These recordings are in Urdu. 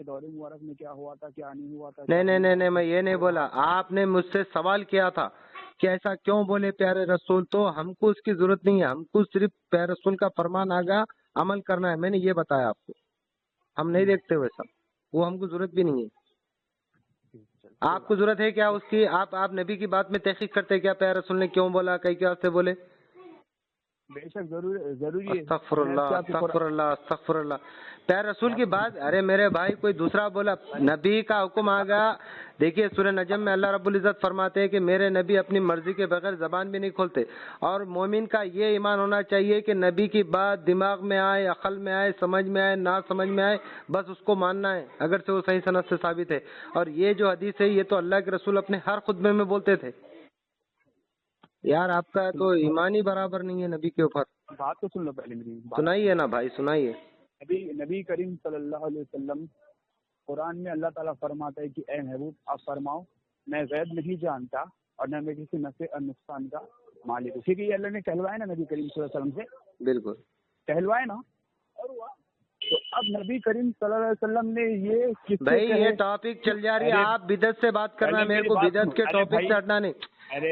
کے دور مبارک میں کیا ہوا تھا کیا نہیں ہوا تھا. نہیں میں یہ نہیں بولا. آپ نے مجھ سے سوال کیا تھا کہ ایسا کیوں بولے پیارے رسول, تو ہم کو اس کی ضرورت نہیں ہے, ہم کو صرف پیارے رسول کا فرمان آگا عمل کرنا ہے. میں نے یہ بتایا آپ کو, ہم نہیں دیکھتے ویسا, وہ ہم کو ضرورت بھی نہیں ہے. آپ کو ضرورت ہے کیا اس کی؟ آپ نبی کی بات میں تحقیق کرتے کیا پیارے رسول نے کیوں بولا, کئی کیا سے بولے؟ بے شک ضروری ہے. استغفر اللہ استغفر اللہ استغفر اللہ. پیارے رسول کی بات, ارے میرے بھائی کوئی دوسرا بولا, نبی کا حکم آ گیا. دیکھیے سورہ نجم میں اللہ رب العزت فرماتے ہیں کہ میرے نبی اپنی مرضی کے بغیر زبان بھی نہیں کھولتے, اور مومن کا یہ ایمان ہونا چاہیے کہ نبی کی بات دماغ میں آئے, عقل میں آئے, سمجھ میں آئے, نہ سمجھ میں آئے, بس اس کو ماننا ہے اگر سے وہ صحیح سند سے ثابت ہے. اور یہ جو حدیث ہے یہ تو اللہ کے رسول اپنے ہر خطبے میں بولتے تھے. یار آپ کا تو ایمان ہی برابر نہیں ہے نبی کے اوپر. بات تو سن لو پہلے میری. سنائیے نا بھائی سنائیے. نبی کریم صلی اللہ علیہ وسلم قرآن میں اللہ تعالیٰ فرماتا ہے کہ اے محبوب آپ فرماؤ میں غیب نہیں جانتا اور نہ میں کسی نفع اور نقصان کا مالک ہوں. ٹھیک ہے, یہ اللہ نے کہلوایا نا نبی کریم صلی اللہ علیہ وسلم سے, بالکل کہلوائے نا. تو اب نبی کریم صلی اللہ علیہ وسلم نے یہ بھائی یہ ٹاپک چل جا رہی ہے, آپ بدعت سے بات کرنا ہے, میرے کو بدعت کے ٹاپک سے ہٹنا نہیں.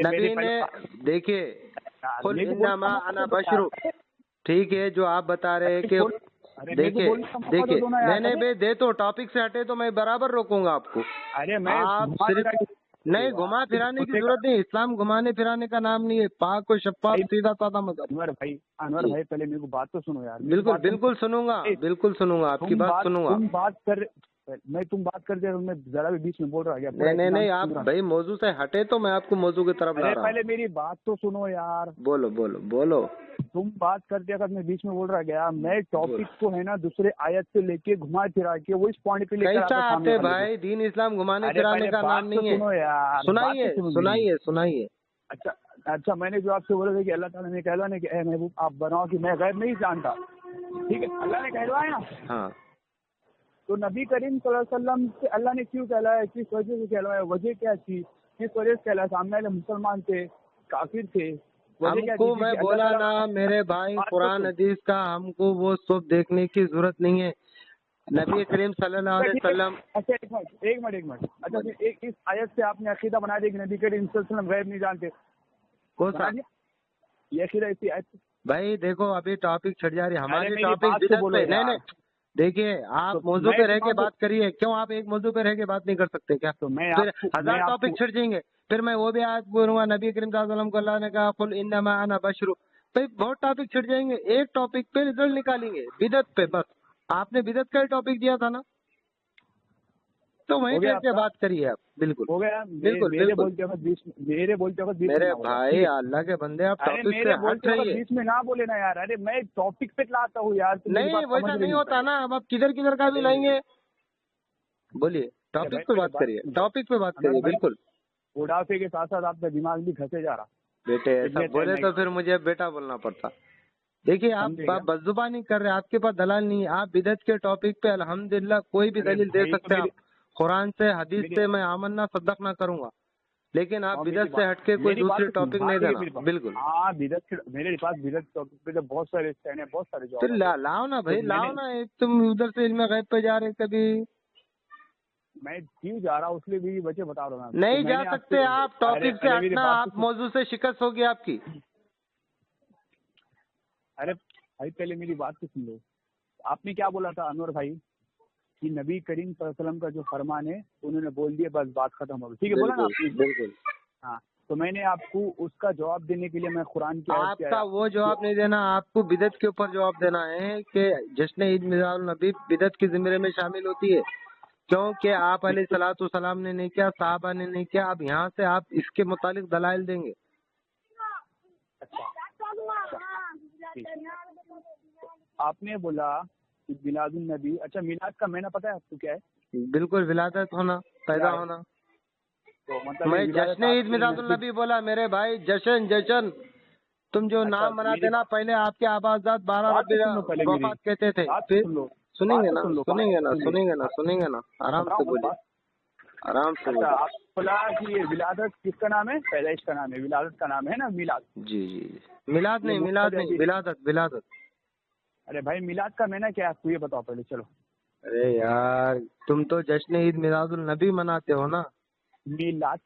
نبی نے دیکھیے قل انما انا بشر, ٹھیک ہے جو آپ بتا رہے ہیں کہ دیکھیے میں نے دے تو ٹاپک سے ہٹے تو میں برابر روکوں گا آپ کو. آپ صرف نہیں گھما پھرانے کی ضرورت نہیں, اسلام گھمانے پھرانے کا نام نہیں ہے, پاک و شفاف سیدھا سادہ مذہب. انور بھائی پہلے میرے کو بات تو سنو یار. بالکل سنوں گا, بالکل سنوں گا, آپ کی بات سنوں گا. تم بات کر دے میں ذرا بھی بیچ میں بول رہا گیا. نہیں آپ بھائی موضوع سے ہٹے تو میں آپ کو موضوع کی طرف لا رہا ہوں. پہلے میری بات تو سنو یار. بولو. تم بات کرتے اگر میں بیچ میں بول رہا گیا, میں ٹاپک کو ہے نا دوسرے آیت سے لے کے گھما پھرا کے وہ اس پوائنٹ پہ لے کر آتے بھائی. دین اسلام گھمانے پھرانے کا نام نہیں ہے. سنائیے. اچھا میں نے جو آپ سے بولا تھا کہ اللہ تعالیٰ نے کہلوایا کہ اے محبوب آپ بناؤ کہ میں غیب نہیں جانتا, ٹھیک ہے, اللہ نے کہلوایا نا. ہاں تو نبی کریم صلی اللہ علیہ وسلم سے اللہ نے کیوں کہلایا, کس وجہ سے کہلوایا, وجہ کیا تھی, کس وجہ سے کہلایا؟ سامنے والے مسلمان تھے, کافر تھے, ہم کو میں بولا نا میرے بھائی قرآن حدیث کا ہم کو وہ سب دیکھنے کی ضرورت نہیں ہے. نبی کریم صلی اللہ علیہ وسلم. اچھا ایک منٹ. اچھا اس آیت سے آپ نے عقیدہ بنا دیا کہ نبی کریم صلی اللہ علیہ وسلم غیب نہیں جانتے. کون سا یہ عقیدہ اسی آیت سے؟ بھائی دیکھو ابھی ٹاپک چھٹ جا رہی ہے ہماری ٹاپک. نہیں دیکھیے آپ موضوع پہ رہ کے بات کریے. کیوں آپ ایک موضوع پہ رہ کے بات نہیں کر سکتے کیا؟ پھر 1000 ٹاپک چھٹ جائیں گے. پھر میں وہ بھی آج بولوں گا نبی کریم صلی اللہ علیہ وسلم کو اللہ نے کہا قل انما انا بشر. بھائی بہت ٹاپک چھٹ جائیں گے, ایک ٹاپک پہ رزلٹ نکالیں گے بدعت پہ. بس آپ نے بدعت کا ہی ٹاپک دیا تھا نا, تو وہیں بیٹھ کے بات کریے آپ. بالکل ہو گیا. میرے بولتے وقت میرے بھائی اللہ کے بندے آپ ٹاپک سے ہٹ رہیے. بیچ میں نہ بولے نا یار. ارے میں ٹاپک پہ لاتا ہوں یار. نہیں ویسا نہیں ہوتا نا. اب آپ کدھر کا بھی لائیں گے. بولیے ٹاپک پہ بات کریے. ٹاپک پہ بات کریے. بالکل بڑھاپے کے ساتھ ساتھ آپ کا دماغ بھی گھسے جا رہا. بیٹے ایسا بولے تو پھر مجھے بیٹا بولنا پڑتا. دیکھیے آپ بد زبانی کر رہے ہیں, آپ کے پاس دلال نہیں ہے. آپ بدعت کے ٹاپک پہ الحمدللہ کوئی بھی دلیل دے سکتے ہیں آپ. قرآن سے حدیث سے میں آمنا صدق نہ کروں گا, لیکن آپ بدعت سے ہٹ کے کوئی دوسری ٹاپک نہیں دینا. بالکل ہاں بدعت میرے پاس بدعت ٹاپک پہ بہت سارے اسٹینڈ ہیں, بہت سارے جو. پھر لاؤ نا بھائی لاؤ نا. تم ادھر سے علم غیب پہ جا رہے کبھی. میں کیوں جا رہا ہوں اس لیے بھی وجہ بتا رہا ہوں. نہیں جا سکتے آپ ٹاپک سے ہٹنا. آپ موضوع سے شکست ہوگی آپ کی. ارے بھائی پہلے میری بات تو سن لو. آپ نے کیا بولا تھا انور بھائی کہ نبی کریم صلی اللہ علیہ وسلم کا جو فرمان ہے انہوں نے بول دیا, بس بات ختم ہو گئی. ٹھیک ہے بولا نا آپ نے. بالکل. ہاں تو میں نے آپ کو اس کا جواب دینے کے لیے میں قرآن کی آپ کا وہ جواب نہیں دینا, آپ کو بدعت کے اوپر جواب دینا ہے کہ جشن عید میلاد النبی بدعت کے زمرے میں شامل ہوتی ہے, کیونکہ آپ علیہ الصلوۃ والسلام نے نہیں کیا, صحابہ نے نہیں کیا. اب یہاں سے آپ اس کے متعلق دلائل دیں گے. آپ نے بولا میلاد النبی. اچھا میلاد کا معنی پتہ ہے آپ کو کیا ہے؟ بالکل ولادت ہونا, پیدا ہونا. میں جشن عید میلاد النبی بولا میرے بھائی. جشن تم جو نام مناتے نا, پہلے آپ کے آبادات 12 ربیع وفات کہتے تھے. پھر سنیں گے نا آرام سے بولیے, آرام سے. آپ بولا کہ یہ ولادت کس کا نام ہے؟ پیدائش کا نام ہے. ولادت کا نام ہے نا میلاد. جی میلاد نہیں ولادت. ارے بھائی میلاد کا معنی کیا ہے آپ کو یہ بتاؤ پہلے. چلو ارے یار تم تو جشن عید میلاد النبی مناتے ہو نا. میلاد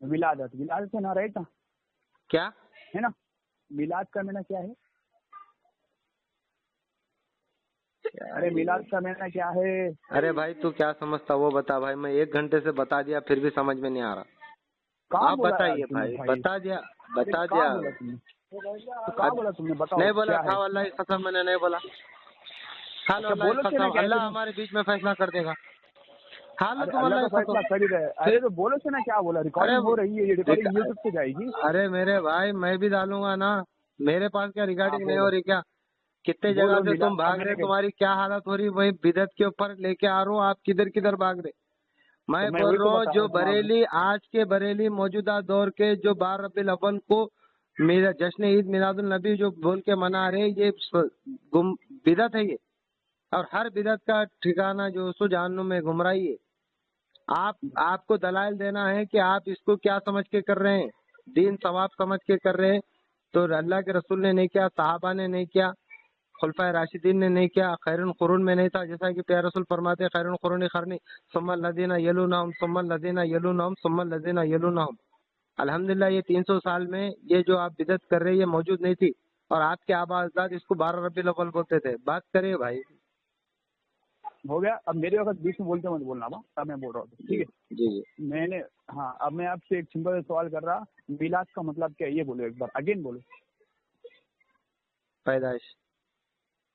ولادت, ولادت سے نہ رہتا کیا ہے نا, میلاد کا میں نے کیا ہے, ارے میلاد کا میں نے کیا ہے. ارے بھائی تو کیا سمجھتا وہ بتا بھائی, میں 1 گھنٹے سے بتا دیا پھر بھی سمجھ میں نہیں آ رہا. کہاں آپ بولا یار بتائیے تم نے بھائی, بھائی, بتا دیا ارے کہاں بولا تم نے, تو کہاں بولا تم نے, بتاؤ نہیں بولا کیا ہے. کھا اللہ کی قسم میں نے نہیں بولا. کھا لو اچھا اللہ بولو کی کہ نا قسم, کیا ہے اللہ تم. ہمارے بیچ میں فیصلہ کر دے گا. کھا لو ارے تم اللہ اللہ تو کی فیصلہ قسم. کر ہی رہے. ارے تو بولو سے نا کیا بولا, ریکارڈنگ ہو رہی ہے, یہ ریکارڈنگ یوٹیوب پہ جائے گی. ارے میرے بھائی میں بھی ڈالوں گا نا, میرے پاس کیا ہاں ریکارڈنگ نہیں بولو ہو رہی کیا؟ کتنے جگہ بولو سے میلاد تم کا بھاگ میں رہے, نے, تمہاری کیا حالت ہو رہی, وہی بدعت کے اوپر لے کے آ رہا ہوں, آپ کدھر کدھر بھاگ رہے. میں تو میں بول وہی تو رہا ہوں بتا رہا جو ہوں آپ کو. بریلی آج کے بریلی موجودہ دور کے جو 12 ربیع الاول کو میرا جشن عید میلاد النبی جو بول کے منا رہے, یہ بدعت ہے یہ, اور ہر بدعت کا ٹھکانہ جو سو جہنم میں گمراہی ہے. آپ کو دلائل دینا ہے کہ آپ اس کو کیا سمجھ کے کر رہے ہیں, دین ثواب سمجھ کے کر رہے ہیں, تو اللہ کے رسول نے نہیں کیا, صحابہ نے نہیں کیا, خلفائے راشدین نے نہیں کیا, خیر القرون میں نہیں تھا, جیسا کہ پیارے رسول فرماتے ہیں خیر القرون قرنی ثم الذین یلونہم ثم الذین یلونہم ثم الذین یلونہم. الحمدللہ یہ 300 سال میں یہ جو آپ بدعت کر رہے ہیں یہ موجود نہیں تھی, اور آپ کے آبا اجداد اس کو 12 ربیع الاول بولتے تھے. بات کرے بھائی. ہو گیا, اب میرے وقت بیچ میں بولتے مت بولنا, اب میں بول رہا ہوں ٹھیک ہے. جی جی میں نے, ہاں اب میں آپ سے ایک سمپل سوال کر رہا, میلاد کا مطلب کیا ہے یہ بولو ایک بار, اگین بولو. پیدائش.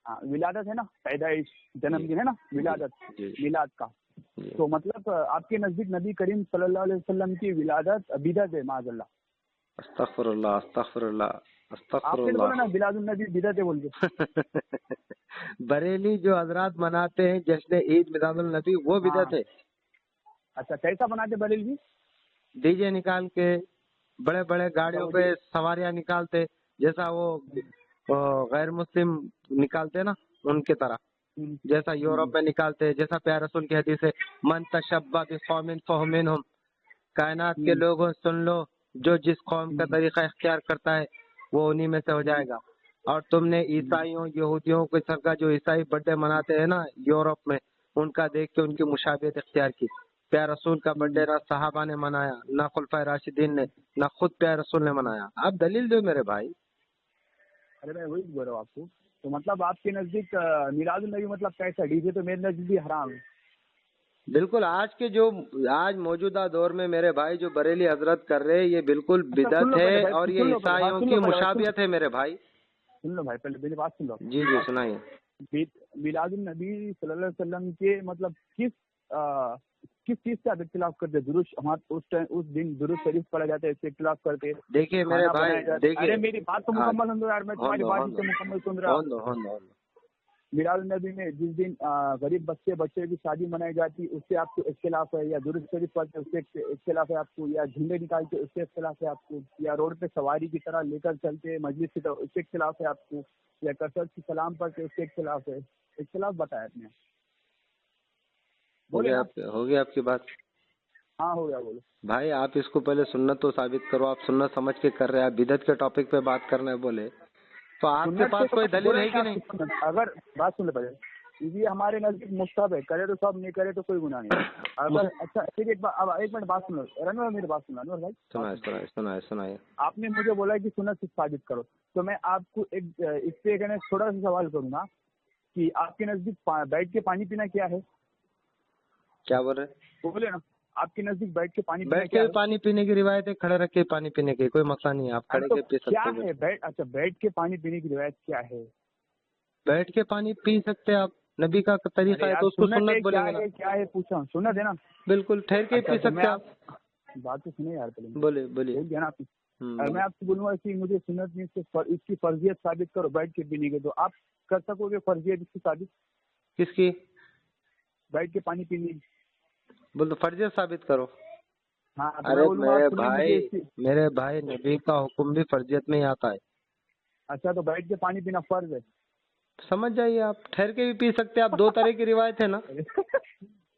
ہاں ولادت ہے نا, پیدائش جنم دن ہے نا, ولادت جی میلاد کا. جی. تو مطلب آپ کے نزدیک نبی کریم صلی اللہ علیہ وسلم کی ولادت بدعت ہے معاذ اللہ. استغفر اللہ استغفر اللہ استغفر آپ نے تو اللہ. بولا نا میلاد النبی بدعت ہے بول کے. بریلی جو حضرات مناتے ہیں جشن عید میلاد النبی وہ ہاں بدعت ہے. اچھا, کیسا بناتے بریل جی؟ ڈی جے نکال کے, بڑے بڑے گاڑیوں پہ سواریاں نکالتے, جیسا وہ غیر مسلم نکالتے نا ان کی طرح, جیسا یورپ میں نکالتے, جیسا پیارے رسول کی حدیث ہے من تشبہ بقوم فہو منہم, کائنات کے لوگوں سن لو جو جس قوم کا طریقہ اختیار کرتا ہے وہ انہی میں سے ہو جائے گا. اور تم نے عیسائیوں یہودیوں کے سر کا جو عیسائی برتھ ڈے مناتے ہیں نا یورپ میں, ان کا دیکھ کے ان کی مشابہت اختیار کی. پیارے رسول کا برتھ ڈے نہ صحابہ نے منایا, نہ خلفائے راشدین نے, نہ خود پیارے رسول نے منایا. آپ دلیل دو میرے بھائی. ارے میں وہی بول رہا ہوں آپ کو. تو مطلب آپ کے نزدیک میلاد النبی مطلب کیسا, ڈی جے تو میرے نزدیک بھی حرام ہے. بالکل آج موجودہ دور میں میرے بھائی جو بریلی حضرت کر رہے یہ بالکل بدعت ہے, اور یہ عیسائیوں کی مشابہت ہے میرے بھائی. سن لو بھائی, پہلے میری بات سن لو. جی جی سنائیے. میلاد النبی صلی اللہ علیہ وسلم کے مطلب کس چیز سے آپ اختلاف کرتے؟ درست اس دن درست شریف پڑھا جاتا ہے, اس سے اختلاف کرتے. دیکھیے میرے بھائی, دیکھیے ارے میری بات تو مکمل ہوں یار, میں تمہاری بات سے مکمل سن رہا. میلاد النبی میں جس دن غریب بچے کی شادی منائی جاتی اس سے آپ کو اختلاف ہے, یا درود شریف پڑھتے اس سے اختلاف ہے آپ کو, یا جھنڈے نکالتے اس سے اختلاف ہے آپ کو, یا روڈ پہ سواری کی طرح لے کر چلتے مجلس کی طرح اس سے اختلاف ہے آپ کو, یا کثرت کی سلام پڑھتے اس سے اختلاف ہے. اختلاف بتایا آپ نے. ہو گیا آپ کی بات. ہاں ہو گیا, بولو بھائی آپ اس کو پہلے سنت تو ثابت کرو. آپ سنت سمجھ کے کر رہے ہیں, آپ بدعت کے ٹاپک پہ بات کرنا ہے بولے تو آپ کے پاس کوئی دلیل ہے کہ نہیں؟ اگر بات سن لے پہلے, یہ ہمارے نزدیک مستحب ہے, کرے تو سب, نہیں کرے تو کوئی گناہ نہیں. اگر اچھا ٹھیک ہے, اب 1 منٹ بات سنو رنور, میری بات سنو انور بھائی. سنائے. آپ نے مجھے بولا کہ سنت سے ثابت کرو, تو میں آپ کو اس پہ تھوڑا سا سوال کروں گا کہ آپ کے نزدیک بیٹھ کے پانی پینا کیا ہے؟ کیا بول رہے بولے نا, آپ کے نزدیک بیٹھ کے پانی پینا بیٹھ کیا کے ہے؟ پانی پینے کی روایت ہے, کھڑے رکھ کے پانی پینے کی کوئی مسئلہ نہیں ہے, آپ کھڑے کے پی کیا سکتے ہے اچھا بیٹھ کے پانی پینے کی روایت کیا ہے؟ بیٹھ کے پانی پی سکتے آپ, نبی کا طریقہ ہے تو اس کو سنت بولیں گے نا. کیا ہے پوچھا, سنت ہے نا. بالکل ٹھہر کے پی سکتے آپ. بات تو سنیں یار پہلے, بولیے. میں آپ سے بولوں گا کہ مجھے سنت میں اس کی فرضیت ثابت کرو بیٹھ کے پینے کی, تو آپ کر سکو گے فرضیت اس کی ثابت؟ کس کی؟ بیٹھ کے پانی پینے کی. بول تو فرضیت ثابت کرو. ہاں ارے میرے بھائی نبی کا حکم بھی فرضیت میں ہی آتا ہے. اچھا تو بیٹھ کے پانی پینا فرض ہے؟ سمجھ جائیے آپ, ٹھہر کے بھی پی سکتے آپ, 2 طرح کی روایت ہے نا.